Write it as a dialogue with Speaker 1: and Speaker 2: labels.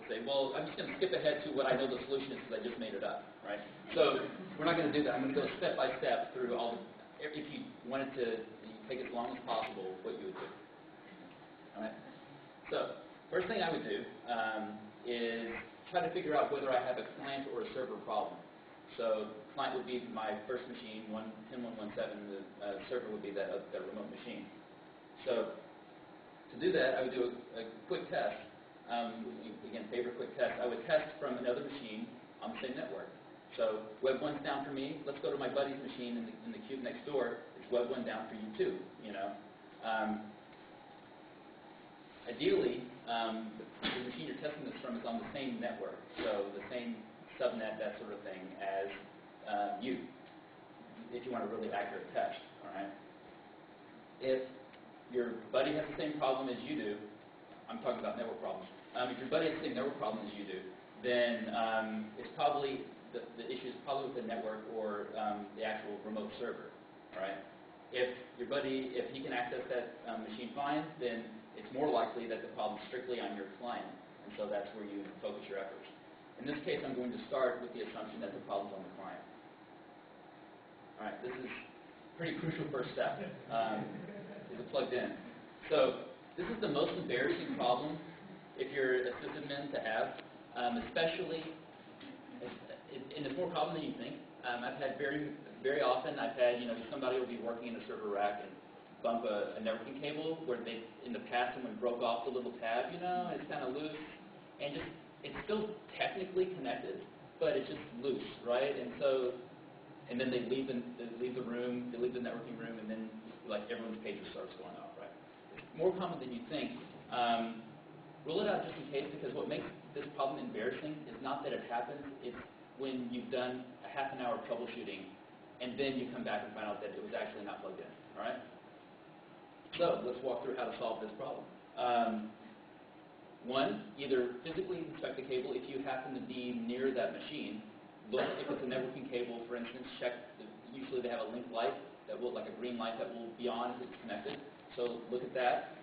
Speaker 1: say, well, I'm just going to skip ahead to what I know the solution is because I just made it up, right? So we're not going to do that. I'm going to go step by step through all the, if you wanted to take as long as possible, what you would do. All right? So first thing I would do is try to figure out whether I have a client or a server problem. So client would be my first machine, 101.117. The server would be that remote machine. So to do that, I would do a quick test. Again, favorite quick test. I would test from another machine on the same network. So Web 1's down for me. Let's go to my buddy's machine in the cube next door. It's Web 1 down for you too. You know. Ideally, the machine you're testing this from is on the same network, so the same subnet, that sort of thing, as you, if you want a really accurate test. All right. If your buddy has the same problem as you do, I'm talking about network problems. If your buddy has the same network problem as you do, then it's probably the issue is probably with the network or the actual remote server. All right. If your buddy, if he can access that machine fine, then it's more likely that the problem is strictly on your client, and so that's where you focus your efforts. In this case, I'm going to start with the assumption that the problem's on the client. All right, this is a pretty crucial first step. Is it plugged in? So this is the most embarrassing problem if you're a sysadmin to have, especially, and it's more common than you think. I've had very often, I've had, somebody will be working in a server rack and bump a networking cable where they, in the past, someone broke off the little tab, it's kind of loose, and just, it's still technically connected, but it's just loose, right? And then they leave the room, they leave the networking room, and then like everyone's pager starts going off, right? It's more common than you think. Rule it out just in case, because what makes this problem embarrassing is not that it happens, it's when you've done a half an hour troubleshooting, and then you come back and find out that it was actually not plugged in, all right? So let's walk through how to solve this problem. One, either physically inspect the cable if you happen to be near that machine. Look if it's a networking cable, for instance, check, usually they have a link light that will, like a green light that will be on if it's connected. So look at that.